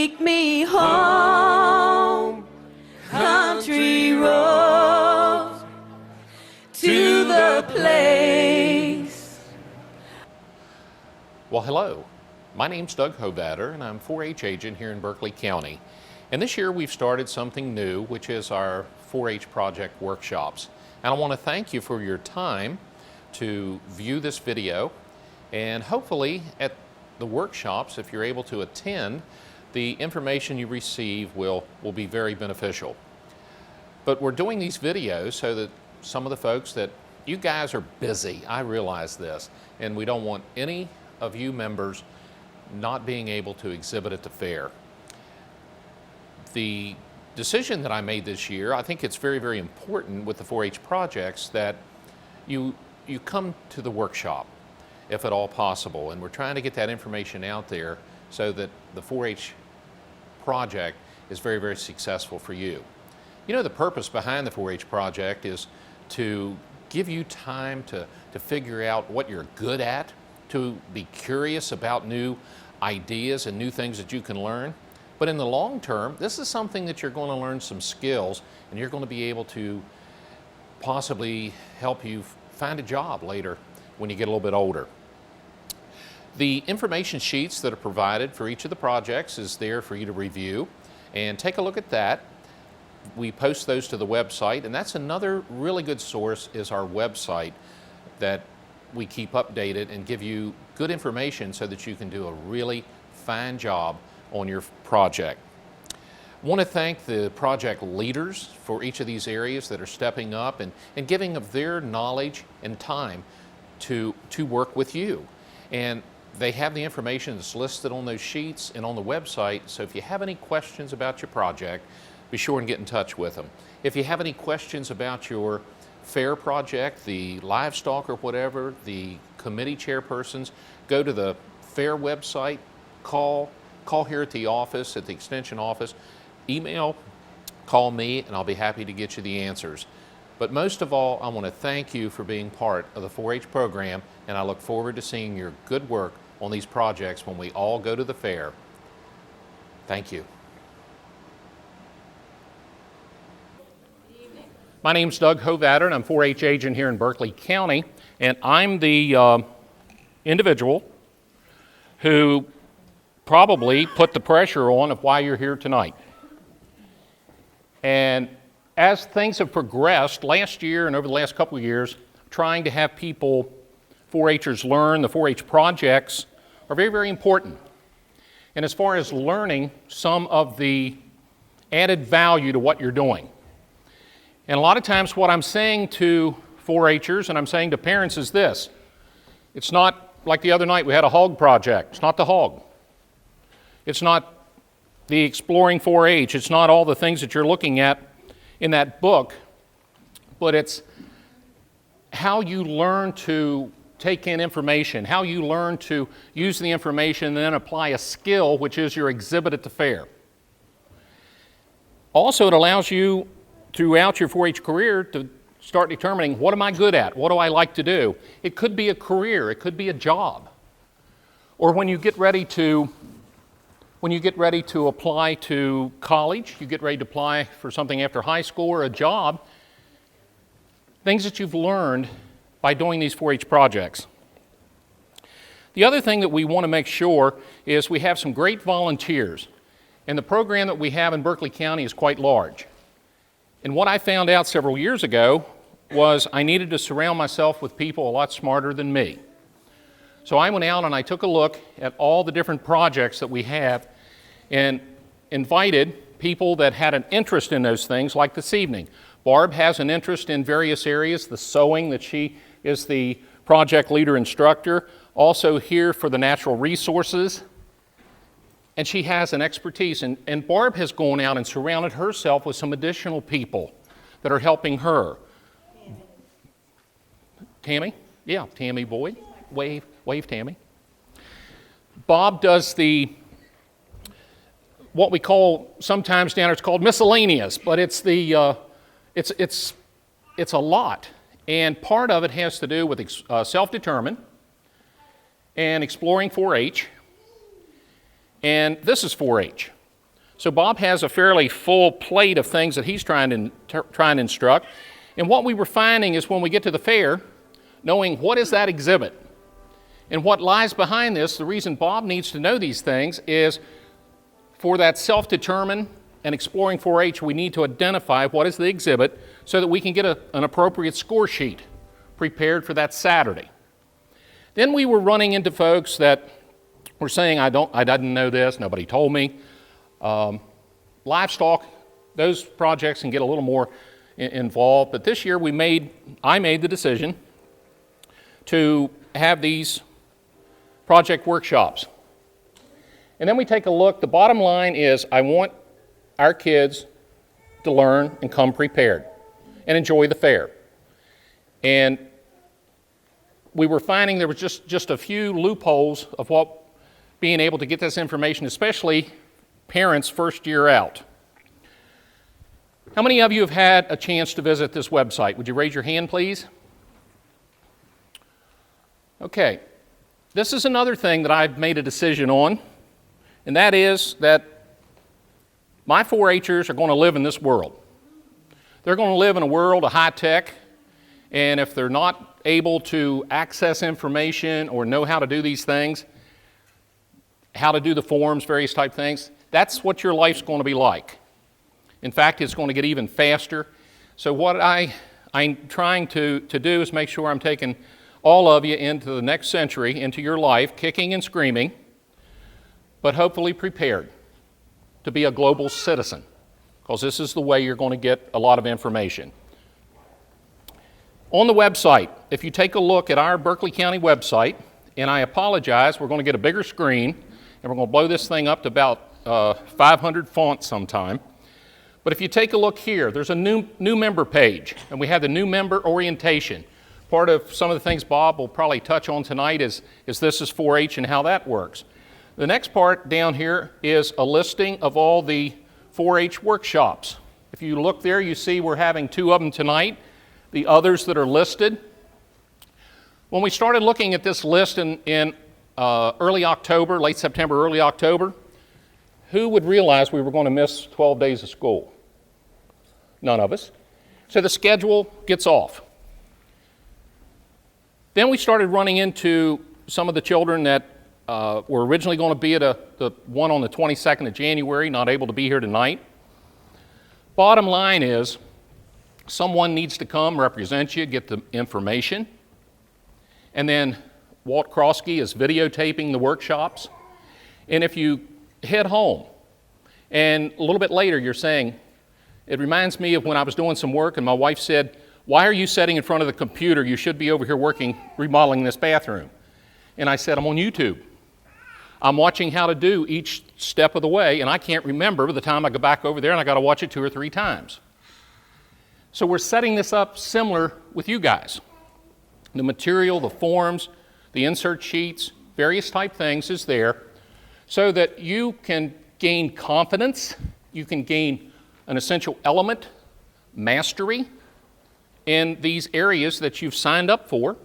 Take me home, country road, to the place. Well, hello. My name's Doug Hovatter, and I'm 4-H agent here in Berkeley County. And this year we've started something new, which is our 4-H project workshops. And I want to thank you for your time to view this video. And hopefully at the workshops, if you're able to attend, the information you receive will be very beneficial. But we're doing these videos so that some of the folks that you guys are busy, I realize this, and we don't want any of you members not being able to exhibit at the fair. The decision that I made this year, I think it's very, very important with the 4-H projects that you come to the workshop, if at all possible. And we're trying to get that information out there so that the 4-H project is very, very successful for you. You know, the purpose behind the 4-H project is to give you time to figure out what you're good at, to be curious about new ideas and new things that you can learn. But in the long term, this is something that you're going to learn some skills, and you're going to be able to possibly help you find a job later when you get a little bit older. The information sheets that are provided for each of the projects is there for you to review and take a look at that. We post those to the website, and that's another really good source is our website that we keep updated and give you good information so that you can do a really fine job on your project. I want to thank the project leaders for each of these areas that are stepping up and giving of their knowledge and time to work with you. And they have the information that's listed on those sheets and on the website, so if you have any questions about your project, be sure and get in touch with them. If you have any questions about your fair project, the livestock or whatever, the committee chairpersons, go to the fair website, call here at the office, at the extension office, email, call me, and I'll be happy to get you the answers. But most of all, I want to thank you for being part of the 4-H program, and I look forward to seeing your good work on these projects when we all go to the fair. Thank you. My name's Doug Hovatter, and I'm 4-H agent here in Berkeley County, and I'm the individual who probably put the pressure on of why you're here tonight. And as things have progressed last year and over the last couple of years, trying to have people, 4-Hers learn, the 4-H projects are very, very important. And as far as learning some of the added value to what you're doing. And a lot of times what I'm saying to 4-Hers and I'm saying to parents is this: it's not like the other night we had a hog project. It's not the hog. It's not the exploring 4-H. It's not all the things that you're looking at in that book, but it's how you learn to take in information, how you learn to use the information and then apply a skill, which is your exhibit at the fair. Also, it allows you throughout your 4-H career to start determining, what am I good at? What do I like to do? It could be a career, it could be a job. Or when you get ready to apply to college, you get ready to apply for something after high school or a job, things that you've learned by doing these 4-H projects. The other thing that we want to make sure is we have some great volunteers. And the program that we have in Berkeley County is quite large. And what I found out several years ago was I needed to surround myself with people a lot smarter than me. So I went out and I took a look at all the different projects that we have and invited people that had an interest in those things, like this evening. Barb has an interest in various areas, the sewing, that she is the project leader instructor, also here for the natural resources, and she has an expertise. And Barb has gone out and surrounded herself with some additional people that are helping her. Tammy? Yeah, Tammy Boyd. Wave Tammy. Bob does what we call sometimes down there, it's called miscellaneous, but it's a lot. And part of it has to do with self-determined and exploring 4-H. And this is 4-H. So Bob has a fairly full plate of things that he's trying to instruct. And what we were finding is when we get to the fair, knowing what is that exhibit and what lies behind this, the reason Bob needs to know these things is for that self-determined and exploring 4-H, we need to identify what is the exhibit so that we can get an appropriate score sheet prepared for that Saturday. Then we were running into folks that were saying, I didn't know this, nobody told me. Livestock, those projects can get a little more involved, but this year I made the decision to have these project workshops. And then we take a look. The bottom line is I want our kids to learn and come prepared and enjoy the fair. And we were finding there was just a few loopholes of what being able to get this information, especially parents first year out. How many of you have had a chance to visit this website? Would you raise your hand, please? Okay. This is another thing that I've made a decision on, and that is that my 4-Hers are going to live in this world. They're going to live in a world of high tech, and if they're not able to access information or know how to do these things, how to do the forms, various type things, that's what your life's going to be like. In fact, it's going to get even faster. So what I'm trying to do is make sure I'm taking all of you into the next century, into your life, kicking and screaming, but hopefully prepared to be a global citizen, because this is the way you're going to get a lot of information. On the website, if you take a look at our Berkeley County website, and I apologize, we're going to get a bigger screen, and we're going to blow this thing up to about 500 fonts sometime. But if you take a look here, there's a new member page, and we have the new member orientation. Part of some of the things Bob will probably touch on tonight is this is 4-H and how that works. The next part down here is a listing of all the 4-H workshops. If you look there, you see we're having 2 of them tonight, the others that are listed. When we started looking at this list in early October, late September, early October, who would realize we were going to miss 12 days of school? None of us. So the schedule gets off. Then we started running into some of the children that were originally going to be at the one on the 22nd of January, not able to be here tonight. Bottom line is, someone needs to come, represent you, get the information. And then Walt Krosky is videotaping the workshops. And if you head home, and a little bit later you're saying, it reminds me of when I was doing some work and my wife said, why are you sitting in front of the computer? You should be over here working, remodeling this bathroom. And I said, I'm on YouTube. I'm watching how to do each step of the way, and I can't remember by the time I go back over there, and I got to watch it 2 or 3 times. So we're setting this up similar with you guys. The material, the forms, the insert sheets, various type things is there so that you can gain confidence, you can gain an essential element, mastery, in these areas that you've signed up for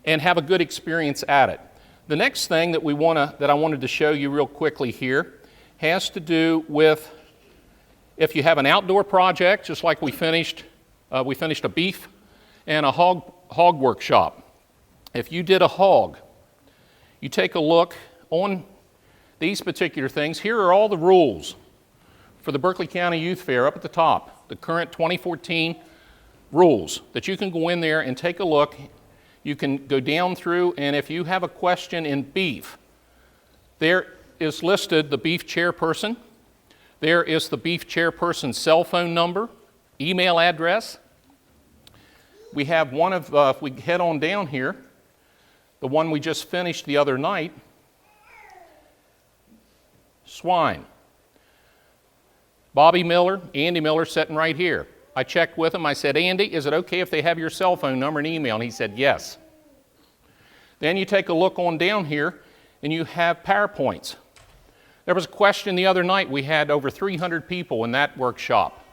and have a good experience at it. The next thing that I wanted to show you real quickly here has to do with if you have an outdoor project, just like we finished a beef and a hog workshop. If you did a hog, you take a look on these particular things. Here are all the rules for the Berkeley County Youth Fair up at the top, the current 2014 rules that you can go in there and take a look. You can go down through, and if you have a question in beef, there is listed the beef chairperson. There is the beef chairperson's cell phone number, email address. We have one of, if we head on down here, the one we just finished the other night, swine. Bobby Miller, Andy Miller sitting right here. I checked with him. I said, Andy, is it okay if they have your cell phone number and email? And he said, yes. Then you take a look on down here, and you have PowerPoints. There was a question the other night. We had over 300 people in that workshop.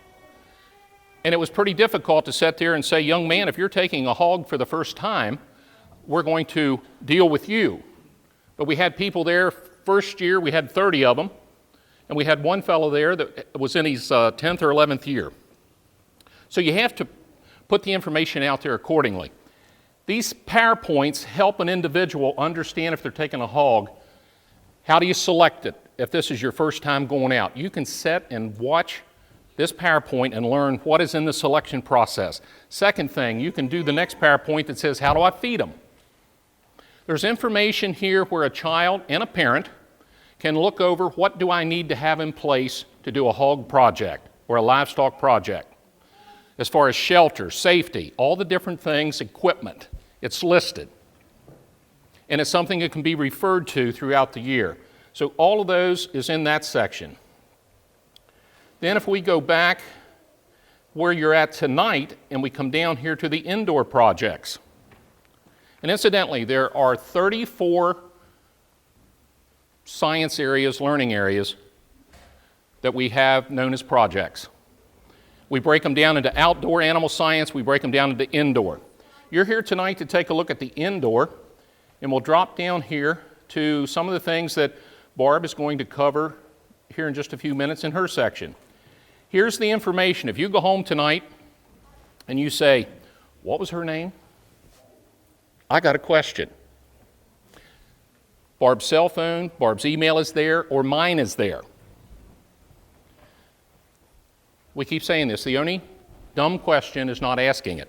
And it was pretty difficult to sit there and say, young man, if you're taking a hog for the first time, we're going to deal with you. But we had people there, first year we had 30 of them, and we had one fellow there that was in his 10th or 11th year. So you have to put the information out there accordingly. These PowerPoints help an individual understand if they're taking a hog. How do you select it if this is your first time going out? You can sit and watch this PowerPoint and learn what is in the selection process. Second thing, you can do the next PowerPoint that says, how do I feed them? There's information here where a child and a parent can look over what do I need to have in place to do a hog project or a livestock project. As far as shelter, safety, all the different things, equipment, it's listed. And it's something that can be referred to throughout the year. So all of those is in that section. Then if we go back where you're at tonight and we come down here to the indoor projects. And incidentally, there are 34 science areas, learning areas, that we have known as projects. We break them down into outdoor animal science, we break them down into indoor. You're here tonight to take a look at the indoor, and we'll drop down here to some of the things that Barb is going to cover here in just a few minutes in her section. Here's the information. If you go home tonight and you say, what was her name? I got a question. Barb's cell phone, Barb's email is there, or mine is there. We keep saying this. The only dumb question is not asking it.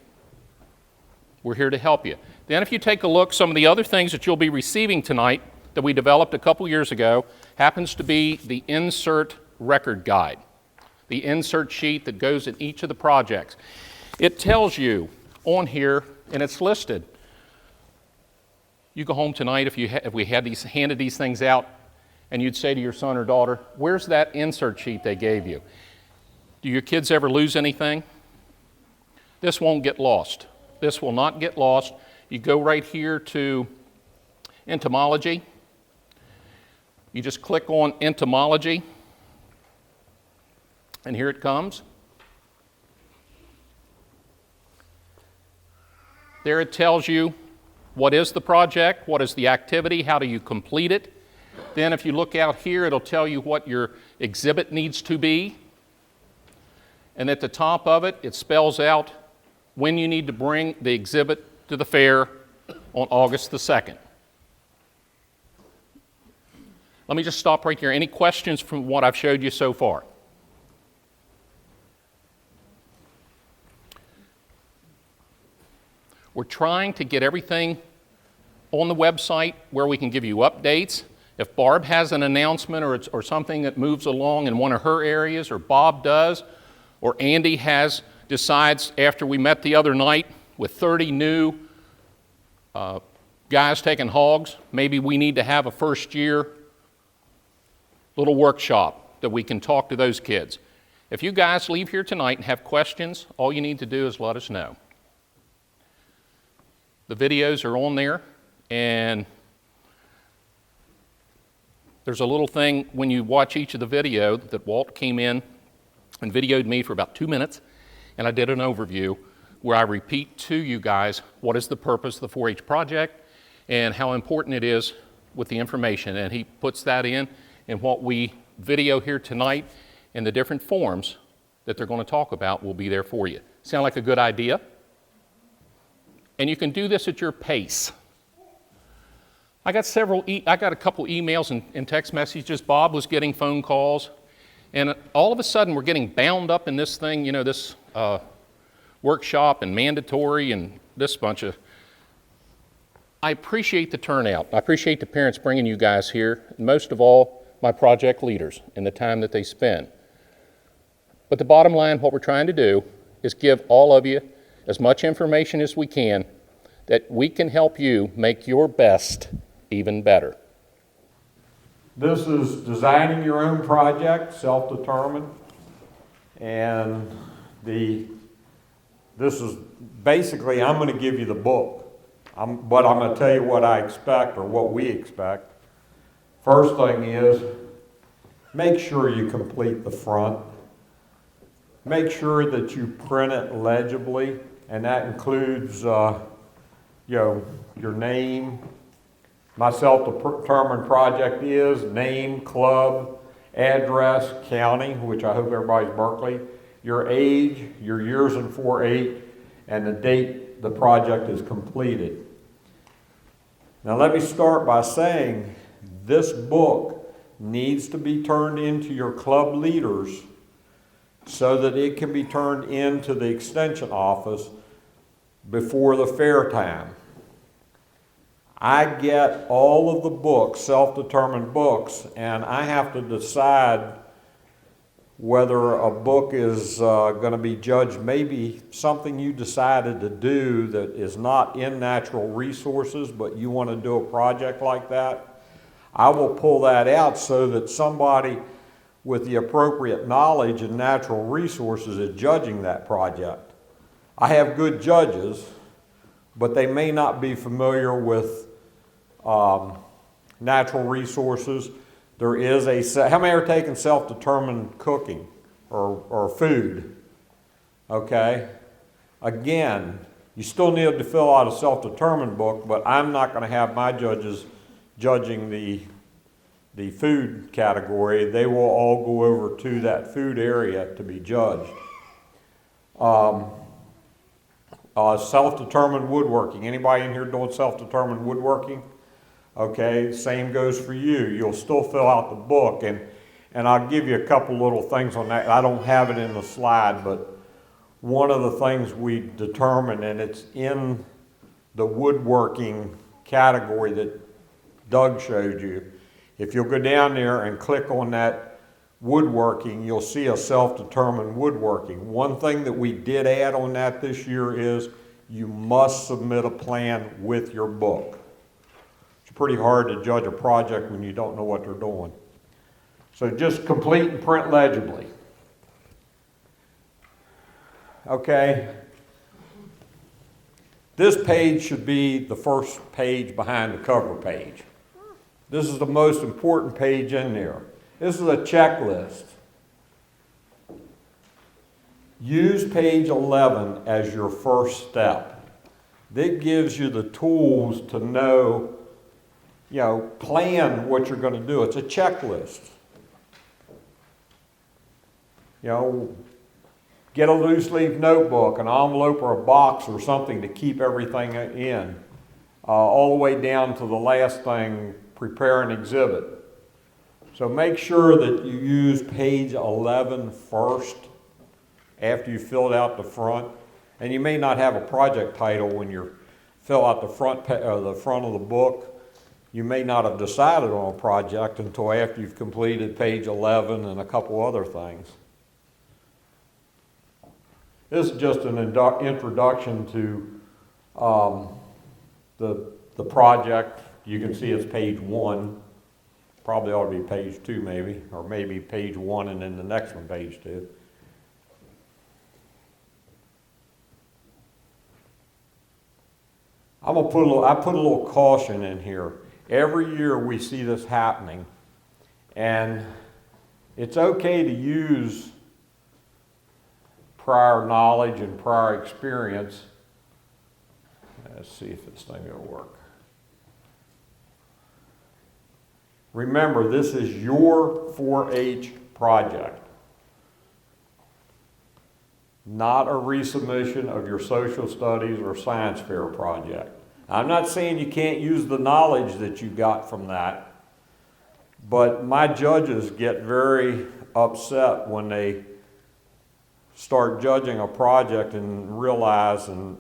We're here to help you. Then if you take a look, some of the other things that you'll be receiving tonight that we developed a couple years ago happens to be the insert record guide, the insert sheet that goes in each of the projects. It tells you on here, and it's listed. You go home tonight, if we had handed these things out, and you'd say to your son or daughter, where's that insert sheet they gave you? Do your kids ever lose anything? This won't get lost. This will not get lost. You go right here to Entomology. You just click on Entomology, and here it comes. There it tells you what is the project, what is the activity, how do you complete it. Then if you look out here, it'll tell you what your exhibit needs to be. And at the top of it, it spells out when you need to bring the exhibit to the fair on August the 2nd. Let me just stop right here. Any questions from what I've showed you so far? We're trying to get everything on the website where we can give you updates. If Barb has an announcement or something that moves along in one of her areas, or Bob does, or Andy decides after we met the other night with 30 new guys taking hogs, maybe we need to have a first year little workshop that we can talk to those kids. If you guys leave here tonight and have questions, all you need to do is let us know. The videos are on there, and there's a little thing when you watch each of the video that Walt came in and videoed me for about 2 minutes, and I did an overview where I repeat to you guys what is the purpose of the 4-H project and how important it is with the information. And he puts that in what we video here tonight, and the different forms that they're going to talk about will be there for you. Sound like a good idea? And you can do this at your pace. I got a couple emails and text messages. Bob was getting phone calls, and all of a sudden we're getting bound up in this thing, this workshop and mandatory and this bunch of. I appreciate the turnout. I appreciate the parents bringing you guys here, and most of all, my project leaders and the time that they spend. But the bottom line, what we're trying to do is give all of you as much information as we can that we can help you make your best even better. This is designing your own project, self-determined, and this is basically, I'm going to give you the book, but I'm going to tell you what I expect or what we expect. First thing is, make sure you complete the front. Make sure that you print it legibly, and that includes your name. My self-determined project is name, club, address, county, which I hope everybody's Berkeley, your age, your years in 4-H, and the date the project is completed. Now let me start by saying this book needs to be turned into your club leaders so that it can be turned into the extension office before the fair time. I get all of the books, self-determined books, and I have to decide whether a book is going to be judged, maybe something you decided to do that is not in natural resources, but you want to do a project like that. I will pull that out so that somebody with the appropriate knowledge in natural resources is judging that project. I have good judges, but they may not be familiar with natural resources. There is how many are taking self-determined cooking or food? Okay. Again, you still need to fill out a self-determined book, but I'm not going to have my judges judging the food category. They will all go over to that food area to be judged. Self-determined woodworking. Anybody in here doing self-determined woodworking? Okay, same goes for you. You'll still fill out the book, and I'll give you a couple little things on that. I don't have it in the slide, but one of the things we determined, and it's in the woodworking category that Doug showed you. If you'll go down there and click on that woodworking, you'll see a self-determined woodworking. One thing that we did add on that this year is you must submit a plan with your book. It's pretty hard to judge a project when you don't know what they're doing. So just complete and print legibly. Okay. This page should be the first page behind the cover page. This is the most important page in there. This is a checklist. Use page 11 as your first step. That gives you the tools to know, plan what you're going to do. It's a checklist. Get a loose leaf notebook, an envelope or a box or something to keep everything in. All the way down to the last thing, prepare an exhibit. So make sure that you use page 11 first after you filled out the front. And you may not have a project title when you fill out the front of the book. You may not have decided on a project until after you've completed page 11 and a couple other things. This is just an introduction to the project. You can see it's page 1. Probably ought to be page 2 maybe, or maybe page 1 and then the next one page 2. I put a little caution in here. Every year we see this happening, and it's okay to use prior knowledge and prior experience. Let's see if this thing will work. Remember, this is your 4-H project, not a resubmission of your social studies or science fair project. I'm not saying you can't use the knowledge that you got from that, but my judges get very upset when they start judging a project and realize, and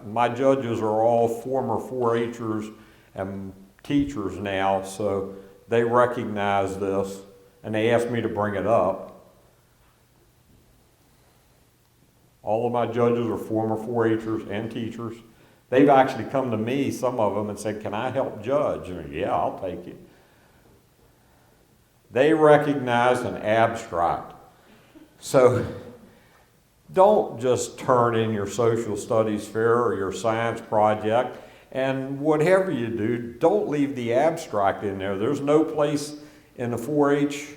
my judges are all former 4-Hers and teachers now, so they recognize this, and they asked me to bring it up. All of my judges are former 4-Hers and teachers. They've actually come to me, some of them, and said, "Can I help judge?" And yeah, I'll take it. They recognize an abstract. So don't just turn in your social studies fair or your science project. And whatever you do, don't leave the abstract in there. There's no place in the 4-H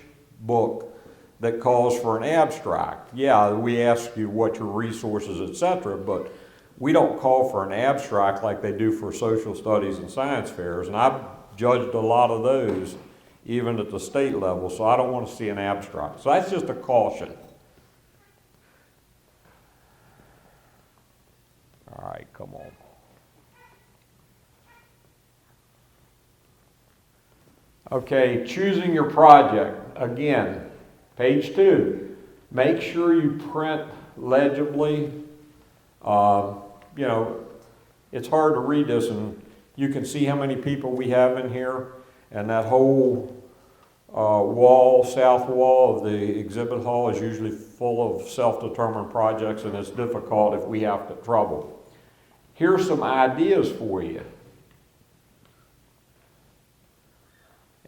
book that calls for an abstract. Yeah, we ask you what your resources, etc., but we don't call for an abstract like they do for social studies and science fairs. And I've judged a lot of those even at the state level, so I don't want to see an abstract. So that's just a caution. All right, come on. Okay, choosing your project. Again, page 2. Make sure you print legibly. You know, it's hard to read this, and you can see how many people we have in here, and that whole south wall of the exhibit hall is usually full of self-determined projects, and it's difficult if we have trouble. Here's some ideas for you.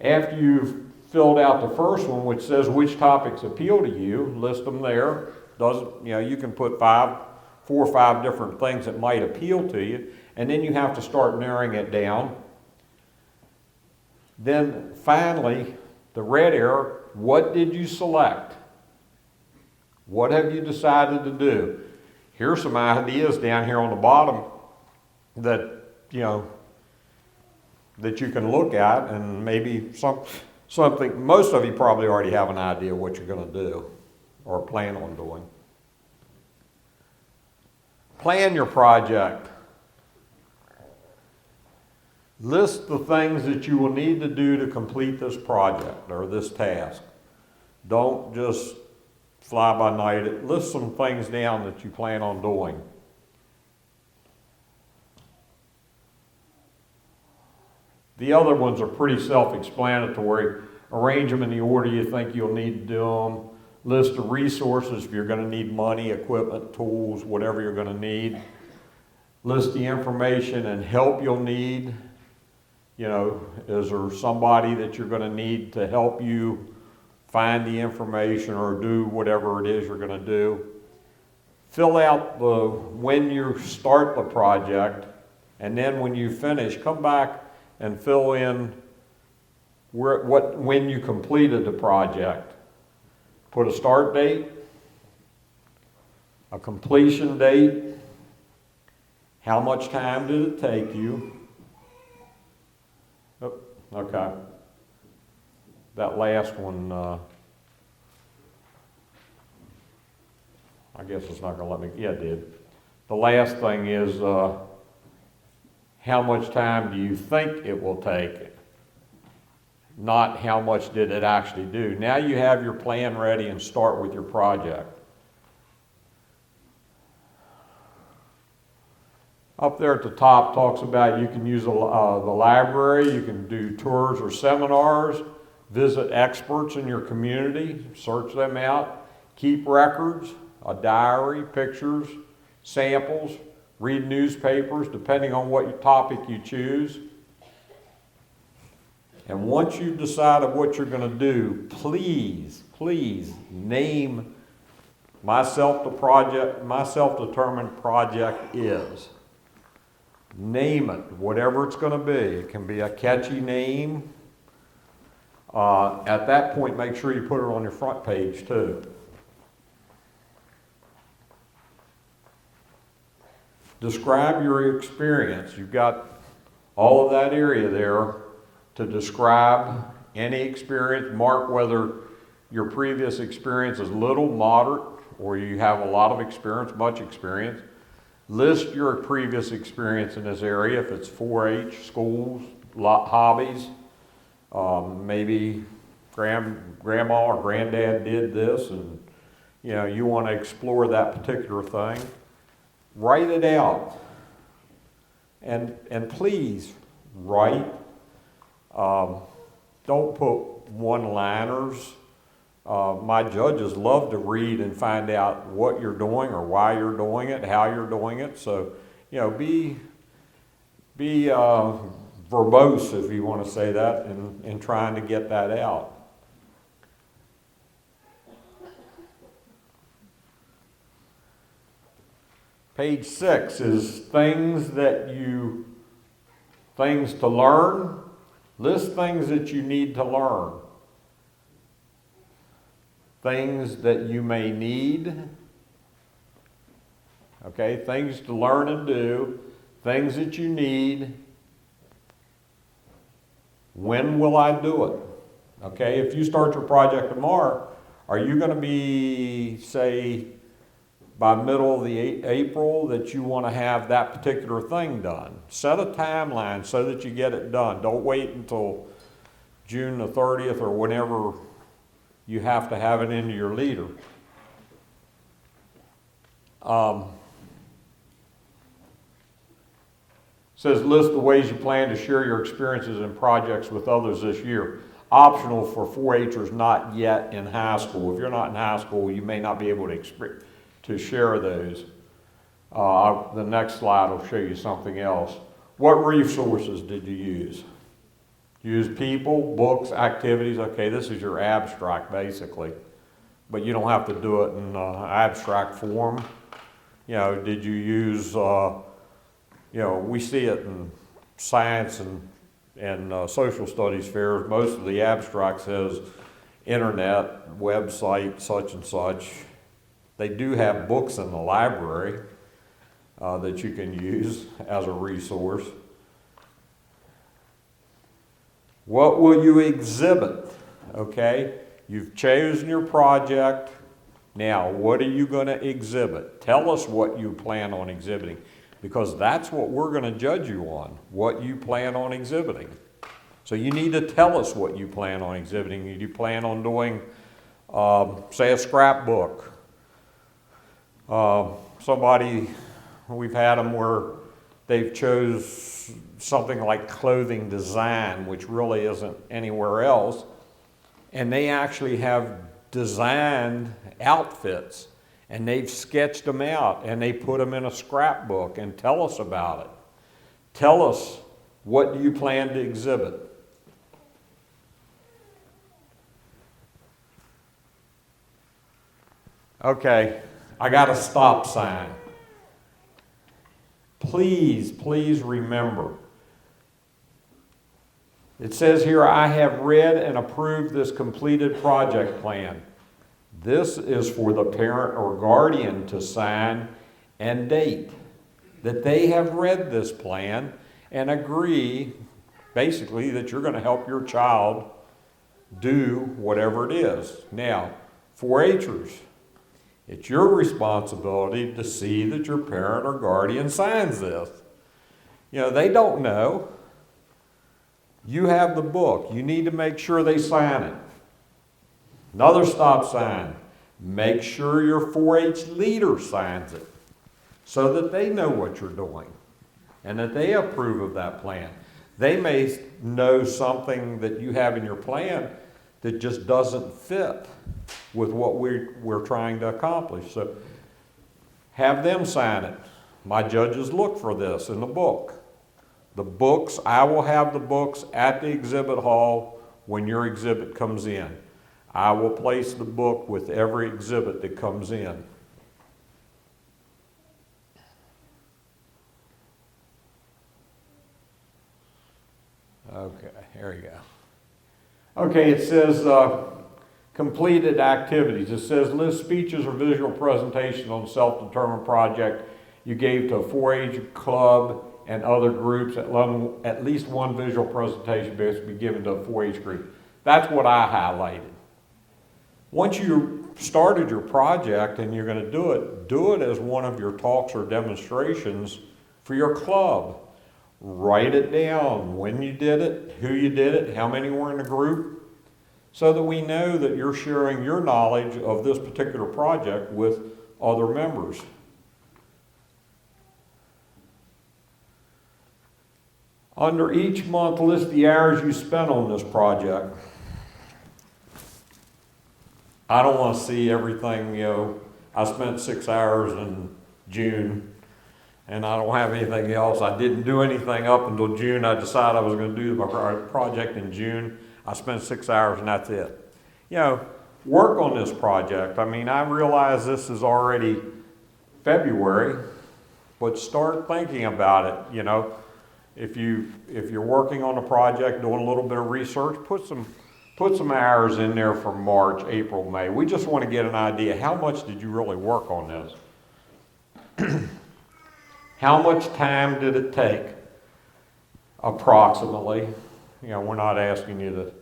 After you've filled out the first one, which says which topics appeal to you, list them there. You can put 4 or 5 different things that might appeal to you, and then you have to start narrowing it down. Then finally, the red arrow, what did you select? What have you decided to do? Here's some ideas down here on the bottom that, that you can look at, and maybe something, most of you probably already have an idea what you're going to do or plan on doing. Plan your project. List the things that you will need to do to complete this project or this task. Don't just fly by night. List some things down that you plan on doing. The other ones are pretty self-explanatory. Arrange them in the order you think you'll need to do them. List the resources if you're going to need money, equipment, tools, whatever you're going to need. List the information and help you'll need. Is there somebody that you're going to need to help you find the information or do whatever it is you're going to do? Fill out when you start the project, and then when you finish, come back and fill in when you completed the project. Put a start date, a completion date, how much time did it take you? Oh, okay. That last one, I guess it's not going to let me, yeah, it did. The last thing is how much time do you think it will take? Not how much did it actually do. Now you have your plan ready and start with your project. Up there at the top talks about you can use the library, you can do tours or seminars, visit experts in your community, search them out, keep records, a diary, pictures, samples, read newspapers, depending on what topic you choose. And once you've decided what you're going to do, please name my self-determined project is. Name it, whatever it's going to be. It can be a catchy name. At that point, make sure you put it on your front page too. Describe your experience. You've got all of that area there to describe any experience. Mark whether your previous experience is little, moderate, or you have a lot of experience, much experience. List your previous experience in this area, if it's 4-H, schools, hobbies, maybe grandma or granddad did this, and you want to explore that particular thing. Write it out, and please write. Don't put one-liners. My judges love to read and find out what you're doing or why you're doing it, how you're doing it. So, be verbose, if you want to say that, in trying to get that out. Page 6 is things to learn. List things that you need to learn. Things that you may need. Okay, things to learn and do. Things that you need. When will I do it? Okay, if you start your project tomorrow, are you going to be, say, by middle of the April that you want to have that particular thing done? Set a timeline so that you get it done. Don't wait until June the 30th or whenever you have to have it into your leader. Says list the ways you plan to share your experiences and projects with others this year. Optional for 4-Hers not yet in high school. If you're not in high school, you may not be able to share those. The next slide will show you something else. What resources did you use? Use people, books, activities. Okay, this is your abstract basically, but you don't have to do it in abstract form. You know, did you use, we see it in science and social studies fairs. Most of the abstract says internet, website, such and such. They do have books in the library that you can use as a resource. What will you exhibit? Okay, you've chosen your project. Now, what are you going to exhibit? Tell us what you plan on exhibiting, because that's what we're going to judge you on, what you plan on exhibiting. So you need to tell us what you plan on exhibiting. Do you plan on doing, say, a scrapbook? We've had them where they've chose something like clothing design, which really isn't anywhere else, and they actually have designed outfits, and they've sketched them out, and they put them in a scrapbook, and tell us about it. Tell us, what do you plan to exhibit? Okay, I got a stop sign. Please remember. It says here, I have read and approved this completed project plan. This is for the parent or guardian to sign and date that they have read this plan and agree, basically, that you're going to help your child do whatever it is. Now, 4-Hers, it's your responsibility to see that your parent or guardian signs this. You know, they don't know. You have the book. You need to make sure they sign it. Another stop sign. Make sure your 4-H leader signs it so that they know what you're doing and that they approve of that plan. They may know something that you have in your plan that just doesn't fit with what we're trying to accomplish. So have them sign it. My judges look for this in the book. The books, I will have the books at the exhibit hall when your exhibit comes in. I will place the book with every exhibit that comes in. Okay, here we go. Okay, it says completed activities. It says list speeches or visual presentation on self-determined project you gave to a 4-H club and other groups. At least one visual presentation has to be given to a 4-H group. That's what I highlighted. Once you started your project and you're going to do it as one of your talks or demonstrations for your club. Write it down, when you did it, who you did it, how many were in the group, so that we know that you're sharing your knowledge of this particular project with other members. Under each month, list the hours you spent on this project. I don't want to see everything, I spent 6 hours in June, and I don't have anything else. I didn't do anything up until June. I decided I was going to do my project in June. I spent 6 hours, and that's it. Work on this project. I mean, I realize this is already February, but start thinking about it. If you're working on a project, doing a little bit of research, put some hours in there for March, April, May. We just want to get an idea. How much did you really work on this? How much time did it take? Approximately. We're not asking you to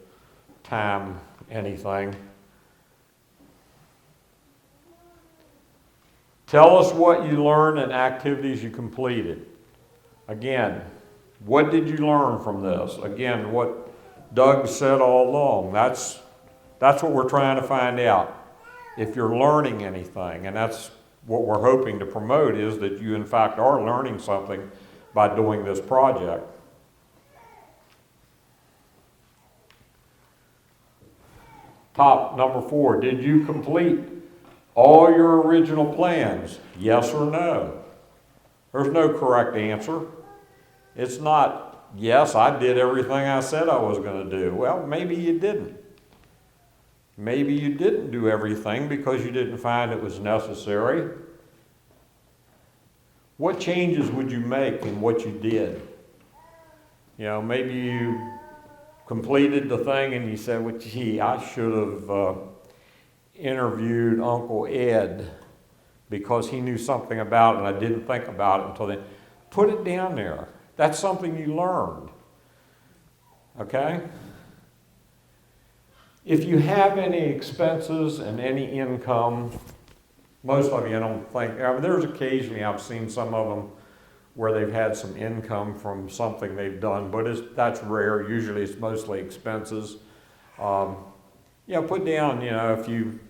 time anything. Tell us what you learned and activities you completed. Again, what did you learn from this? Again, what Doug said all along. That's what we're trying to find out. If you're learning anything, and that's what we're hoping to promote, is that you in fact are learning something by doing this project. Top number 4, did you complete all your original plans? Yes or no? There's no correct answer. It's not, yes, I did everything I said I was going to do. Well, maybe you didn't. Maybe you didn't do everything because you didn't find it was necessary. What changes would you make in what you did? You know, maybe you completed the thing and you said, well, gee, I should have interviewed Uncle Ed because he knew something about it and I didn't think about it until then. Put it down there. That's something you learned. Okay? If you have any expenses and any income, most of you I don't think, I mean, there's occasionally I've seen some of them where they've had some income from something they've done, but that's rare. Usually it's mostly expenses. Put down, if you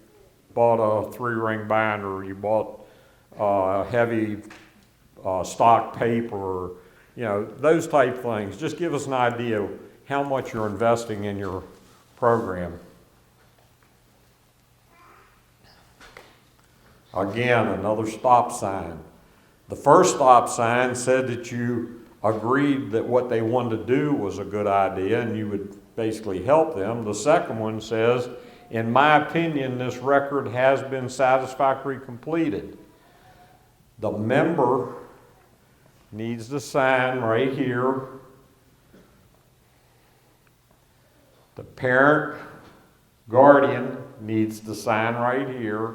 bought a 3-ring binder, or you bought heavy stock paper, those type things. Just give us an idea of how much you're investing in your program. Again, another stop sign. The first stop sign said that you agreed that what they wanted to do was a good idea and you would basically help them. The second one says, in my opinion, this record has been satisfactorily completed. The member needs to sign right here. The parent, guardian needs to sign right here.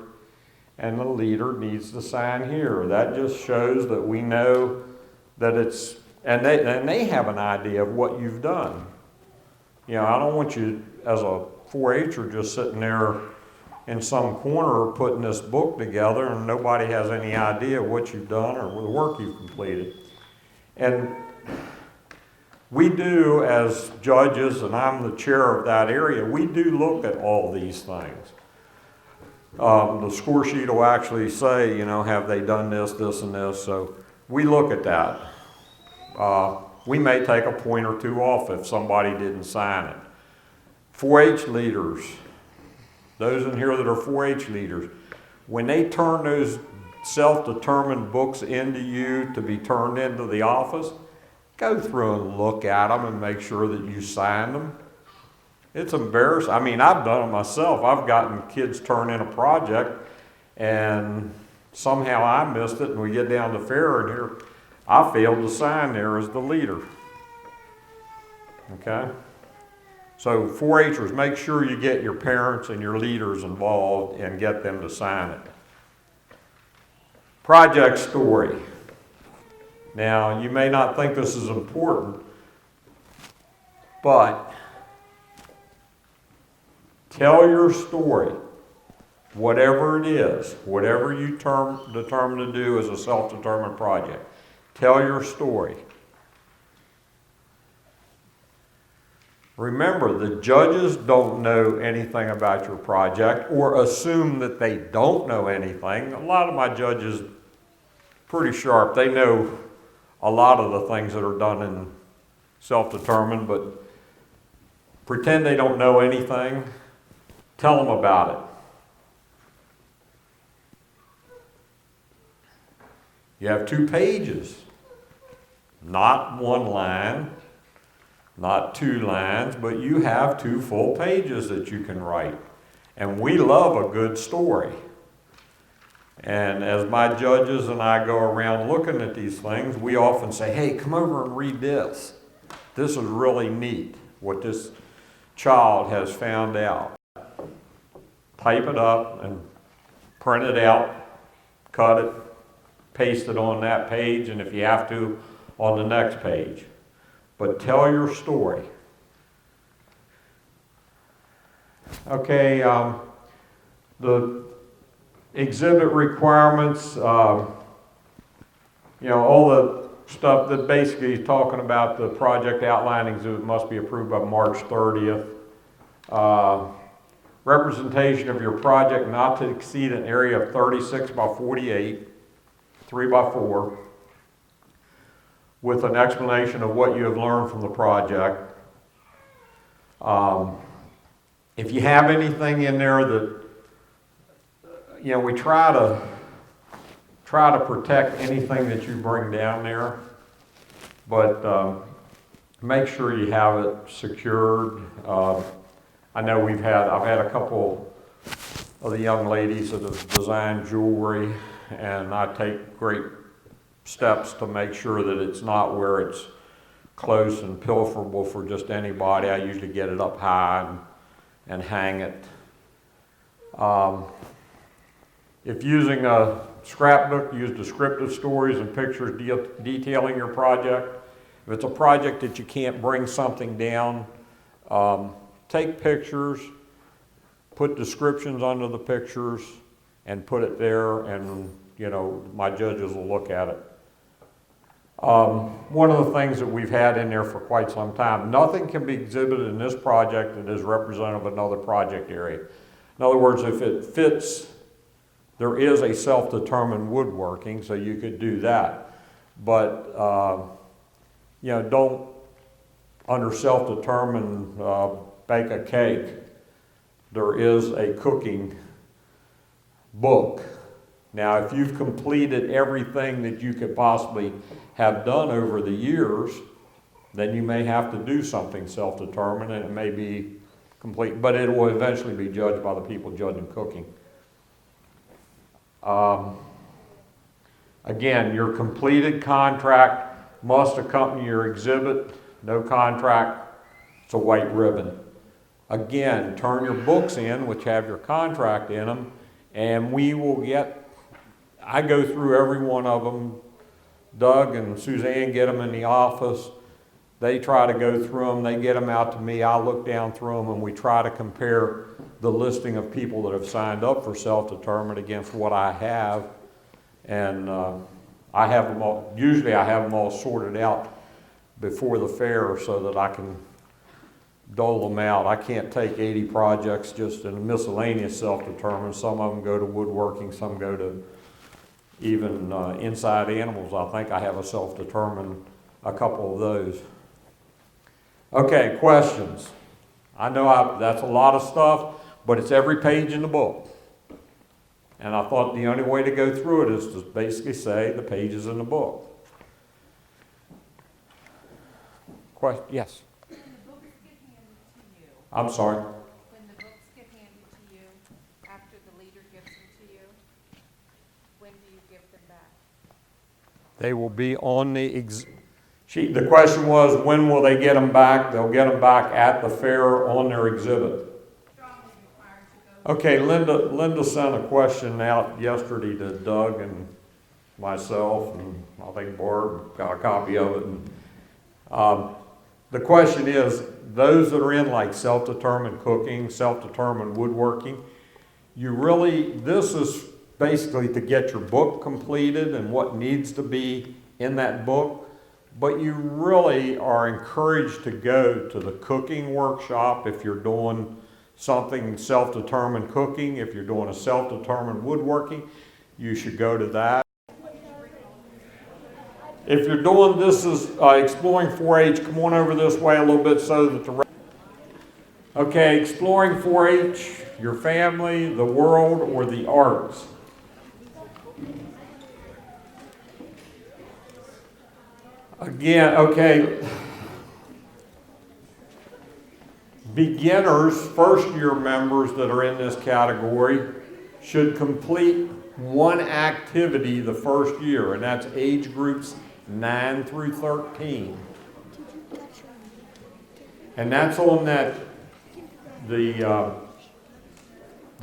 And the leader needs to sign here. That just shows that we know that it's, and they have an idea of what you've done. I don't want you as a 4-H'er just sitting there in some corner putting this book together and nobody has any idea what you've done or the work you've completed. And we do, as judges, and I'm the chair of that area, we do look at all these things. The score sheet will actually say, have they done this, this, and this. So we look at that. We may take a point or two off if somebody didn't sign it. 4-H leaders, those in here that are 4-H leaders, when they turn those self-determined books into you to be turned into the office, go through and look at them and make sure that you signed them. It's embarrassing. I mean, I've done it myself. I've gotten kids turn in a project and somehow I missed it and we get down to fair and here I failed to sign there as the leader. Okay? So 4-H'ers, make sure you get your parents and your leaders involved and get them to sign it. Project story. Now, you may not think this is important, but tell your story, whatever it is, whatever you determine to do as a self-determined project. Tell your story. Remember, the judges don't know anything about your project or assume that they don't know anything. A lot of my judges, pretty sharp, they know a lot of the things that are done in self-determined, but pretend they don't know anything. Tell them about it. You have 2 pages, not 1 line, not 2 lines, but you have 2 full pages that you can write. And we love a good story. And as my judges and I go around looking at these things, we often say, hey, come over and read this. This is really neat, what this child has found out. Type it up and print it out, cut it, paste it on that page, and if you have to, on the next page. But tell your story. Okay, the exhibit requirements, you know, all the stuff that basically is talking about the project outlining exhibit must be approved by March 30th. Representation of your project not to exceed an area of 36 by 48, 3 by 4, with an explanation of what you have learned from the project. If you have anything in there that, you know, we try to protect anything that you bring down there, but make sure you have it secured. I know I've had a couple of the young ladies that have designed jewelry, and I take great steps to make sure that it's not where it's close and pilferable for just anybody. I usually get it up high and hang it. If using a scrapbook, use descriptive stories and pictures detailing your project. If it's a project that you can't bring something down, take pictures, put descriptions under the pictures, and put it there, and you know, my judges will look at it. One of the things that we've had in there for quite some time, nothing can be exhibited in this project that is representative of another project area. In other words, if it fits, there is a self-determined woodworking, so you could do that. But, you know, don't, under self-determined, bake a cake. There is a cooking book. Now, if you've completed everything that you could possibly have done over the years, then you may have to do something self-determined, and it may be complete, but it will eventually be judged by the people judging cooking. Again, your completed contract must accompany your exhibit. No contract, it's a white ribbon. Again, turn your books in, which have your contract in them, and we will I go through every one of them. Doug and Suzanne get them in the office. They try to go through them. They get them out to me. I look down through them, and we try to compare the listing of people that have signed up for self-determined against what I have. And I have them all, usually I have them all sorted out before the fair so that I can dole them out. I can't take 80 projects just in a miscellaneous self-determined. Some of them go to woodworking, some go to even inside animals. I think I have a self-determined, a couple of those. Okay, questions. I know that's a lot of stuff, but it's every page in the book. And I thought the only way to go through it is to basically say the pages in the book. Question? Yes? When the books get handed to you, I'm sorry? when the books get handed to you, after the leader gives them to you, when do you give them back? They will be on the sheet. The question was, when will they get them back? They'll get them back at the fair on their exhibit. Okay, Linda sent a question out yesterday to Doug and myself, and I think Barb got a copy of it. And, the question is, those that are in like self-determined cooking, self-determined woodworking, this is basically to get your book completed and what needs to be in that book, but you really are encouraged to go to the cooking workshop if you're doing something self-determined cooking. If you're doing a self-determined woodworking, you should go to that. If you're doing this is exploring 4-H, come on over this way a little bit so that okay, exploring 4-H, your family, the world, or the arts. Again, okay. Beginners, first-year members that are in this category should complete one activity the first year, and that's age groups 9 through 13. And that's on the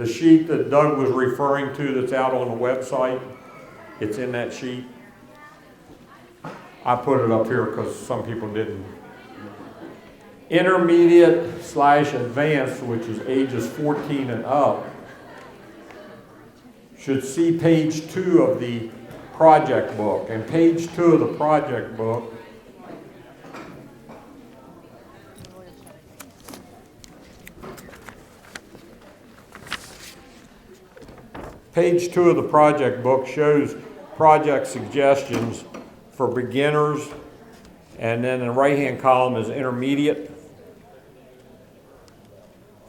sheet that Doug was referring to that's out on the website. It's in that sheet. I put it up here because some people didn't. Intermediate/advanced, which is ages 14 and up, should see page 2 of the project book. And page 2 of the project book shows project suggestions for beginners, and then the right-hand column is intermediate.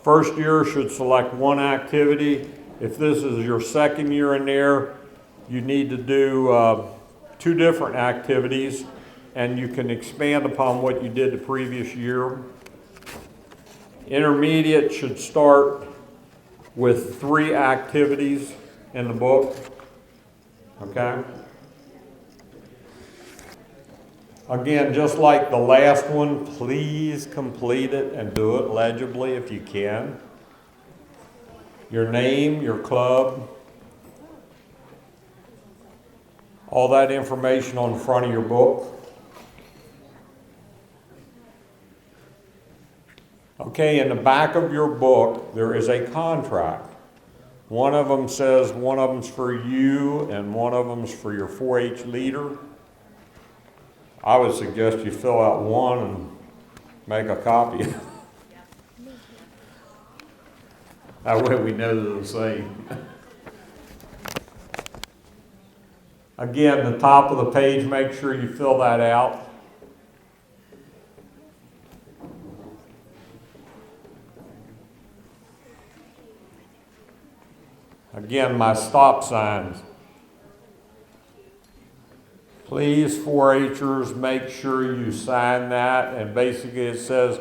First year should select one activity. If this is your second year in there, you need to do 2 different activities, and you can expand upon what you did the previous year. Intermediate should start with 3 activities in the book, okay? Again, just like the last one, please complete it and do it legibly if you can. Your name, your club, all that information on the front of your book. Okay, in the back of your book, there is a contract. One of them says one of them's for you and one of them's for your 4-H leader. I would suggest you fill out one and make a copy. That way we know they're the same. Again, the top of the page, make sure you fill that out. Again, my stop signs. Please, 4-Hers, make sure you sign that, and basically it says,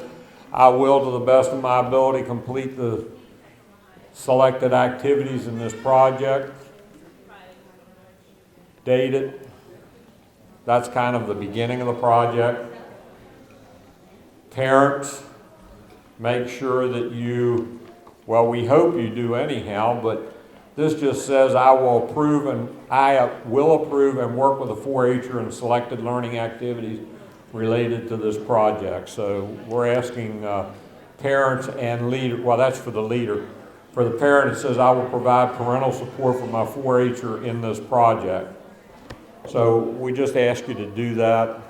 I will, to the best of my ability, complete the selected activities in this project. Date it. That's kind of the beginning of the project. Parents, make sure that you, well, we hope you do anyhow, but this just says I will approve and work with a 4-Her in selected learning activities related to this project. So we're asking parents and leader, well, that's for the leader. For the parent, it says I will provide parental support for my 4-Her in this project. So we just ask you to do that.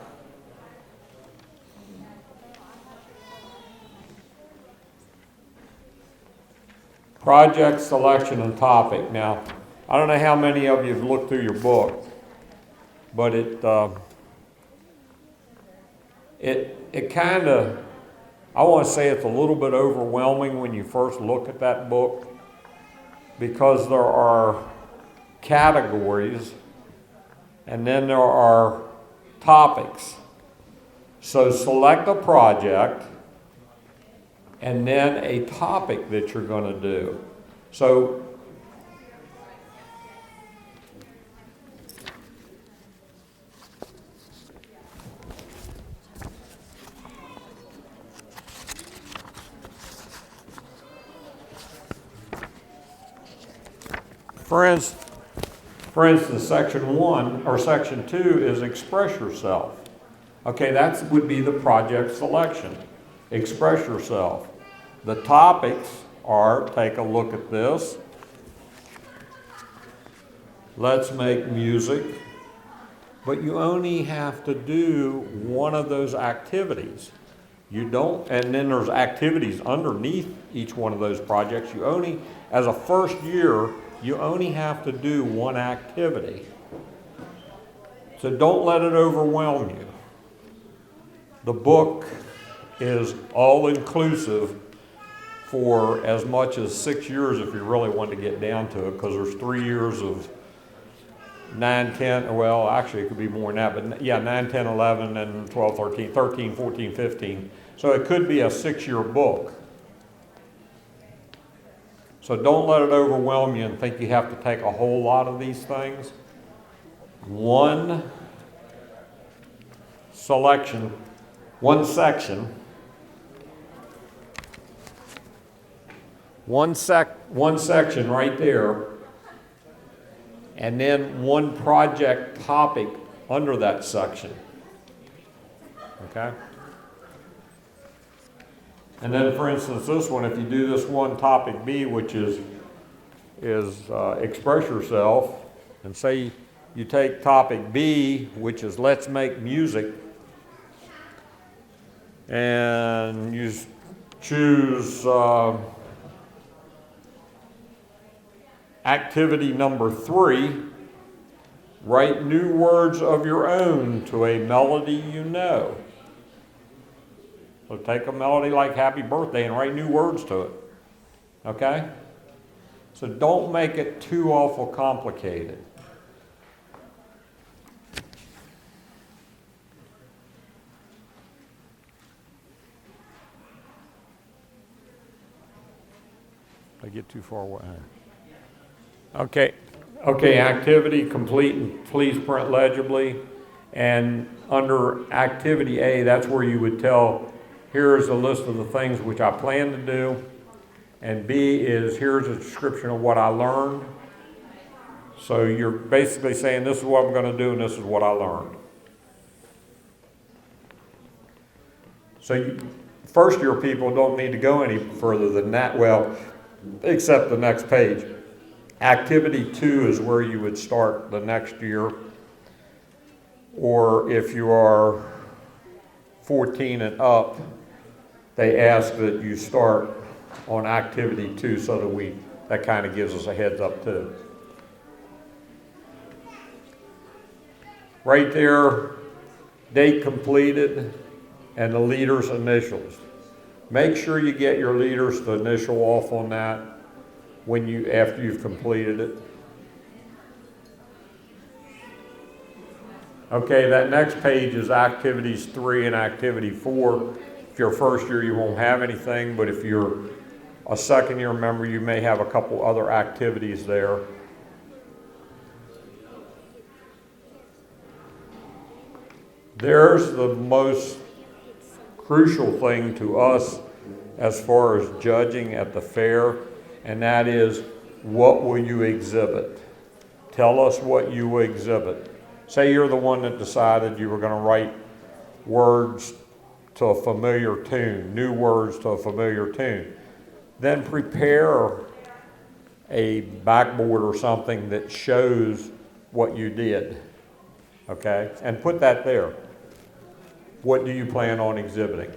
Project selection and topic. Now, I don't know how many of you have looked through your book, but it kind of, I want to say it's a little bit overwhelming when you first look at that book, because there are categories and then there are topics. So select a project and then a topic that you're going to do. So for instance, section 1 or section 2 is express yourself. Okay, that would be the project selection. Express yourself. The topics are, take a look at this. Let's make music. But you only have to do one of those activities. You don't, and then there's activities underneath each one of those projects. You only, as a first year, you only have to do one activity. So don't let it overwhelm you. The book is all-inclusive for as much as 6 years if you really want to get down to it, because there's 3 years of 9, 10, well, actually it could be more than that, but yeah, 9, 10, 11, and 12, 13, 13, 14, 15. So it could be a 6-year book. So don't let it overwhelm you and think you have to take a whole lot of these things. One section one section right there, and then one project topic under that section. Okay? And then, for instance, this one, if you do this one, topic B, which is express yourself, and say you take topic B, which is let's make music, and you choose activity number 3, write new words of your own to a melody you know. So take a melody like Happy Birthday and write new words to it. Okay? So don't make it too awful complicated. I get too far away. Okay. Okay, activity complete and please print legibly. And under activity A, that's where you would tell, here's a list of the things which I plan to do. And B is, here's a description of what I learned. So you're basically saying, this is what I'm going to do and this is what I learned. So first year people don't need to go any further than that, well, except the next page. Activity 2 is where you would start the next year. Or if you are 14 and up, they ask that you start on activity 2 so that kind of gives us a heads up too. Right there, date completed and the leader's initials. Make sure you get your leader's to initial off on that after you've completed it. Okay, that next page is activities 3 and activity 4. If you're first year, you won't have anything, but if you're a second year member, you may have a couple other activities there. There's the most crucial thing to us as far as judging at the fair, and that is, what will you exhibit? Tell us what you will exhibit. Say you're the one that decided you were going to write words to a familiar tune, new words to a familiar tune. Then prepare a backboard or something that shows what you did, okay? And put that there. What do you plan on exhibiting?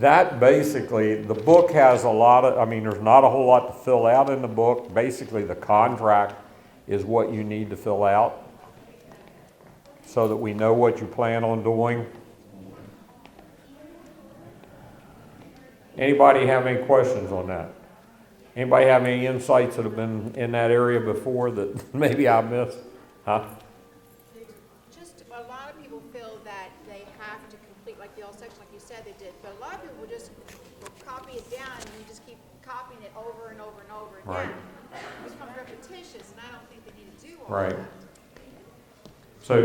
That basically, the book has there's not a whole lot to fill out in the book. Basically, the contract is what you need to fill out so that we know what you plan on doing. Anybody have any questions on that? Anybody have any insights that have been in that area before that maybe I missed? Huh? Just a lot of people feel that they have to complete like the all section, like you said they did, but a lot of people will just copy it down and you just keep copying it over and over and over again. Right. It becomes repetitious, and I don't think they need to do all Right. that. So,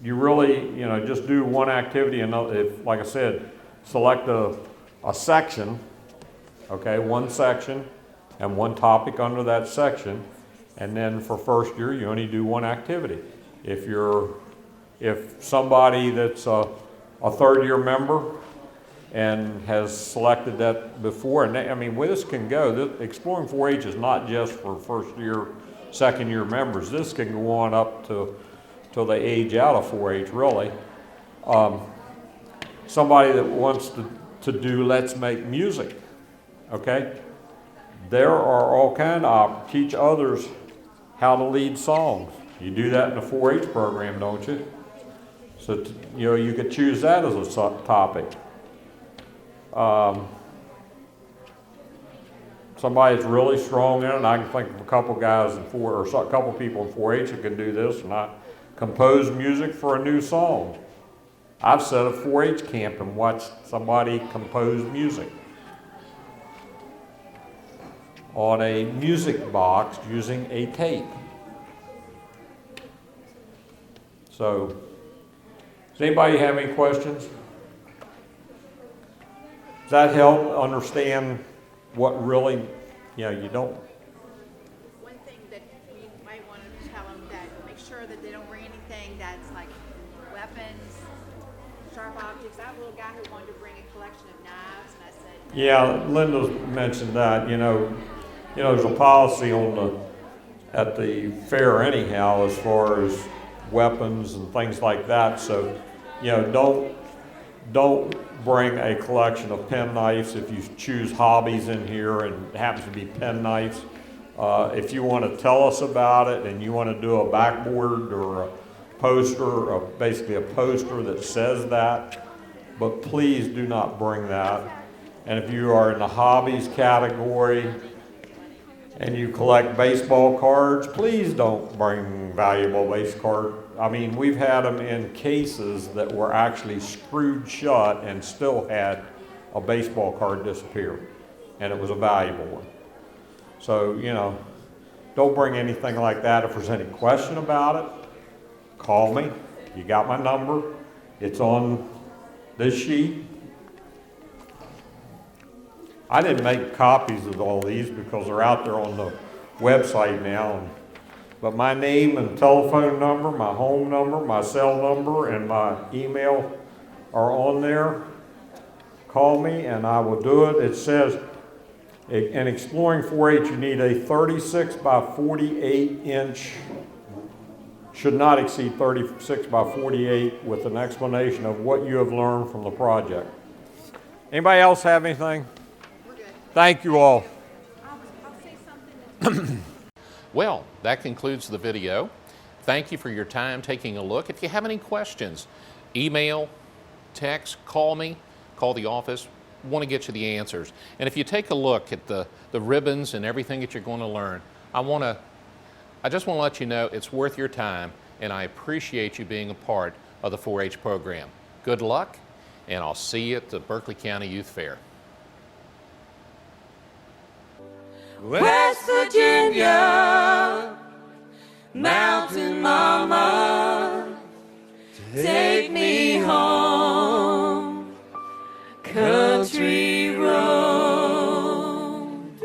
you really, just do one activity and if, like I said, select a section, okay, one section and one topic under that section, and then for first year you only do one activity. If somebody that's a third year member and has selected that before, and where this can go, Exploring 4-H is not just for first year, second year members. This can go on up till they age out of 4-H really. Somebody that wants to do let's make music, okay? There are all kind of teach others how to lead songs. You do that in the 4-H program, don't you? So you could choose that as a topic. Somebody that's really strong in it, and I can think of a couple guys a couple people in 4-H that can do this, and I compose music for a new song. I've set a 4-H camp and watched somebody compose music on a music box using a tape. So, does anybody have any questions? Does that help understand what really, you don't? One thing that we might want to tell them, that make sure that they don't bring anything that's like weapons, sharp objects. I have a little guy who wanted to bring a collection of knives, and I said, Yeah, Linda mentioned that, there's a policy at the fair anyhow as far as weapons and things like that, so, don't bring a collection of penknives if you choose hobbies in here and it happens to be penknives. If you want to tell us about it and you want to do a backboard or a poster, or basically a poster that says that, but please do not bring that. And if you are in the hobbies category and you collect baseball cards, please don't bring valuable base cards. I mean, we've had them in cases that were actually screwed shut and still had a baseball card disappear, and it was a valuable one. So, don't bring anything like that. If there's any question about it, call me. You got my number. It's on this sheet. I didn't make copies of all these because they're out there on the website now. But my name and telephone number, my home number, my cell number, and my email are on there. Call me and I will do it. It says, in exploring 4-H, you need a 36 by 48 inch, should not exceed 36 by 48, with an explanation of what you have learned from the project. Anybody else have anything? we're good. Thank you all. I'll say something that's Well, that concludes the video. Thank you for your time taking a look. If you have any questions, email, text, call me, call the office. Want to get you the answers. And if you take a look at the ribbons and everything that you're going to learn, I just want to let you know it's worth your time, and I appreciate you being a part of the 4-H program. Good luck, and I'll see you at the Berkeley County Youth Fair. West Virginia, Mountain Mama, take me home, country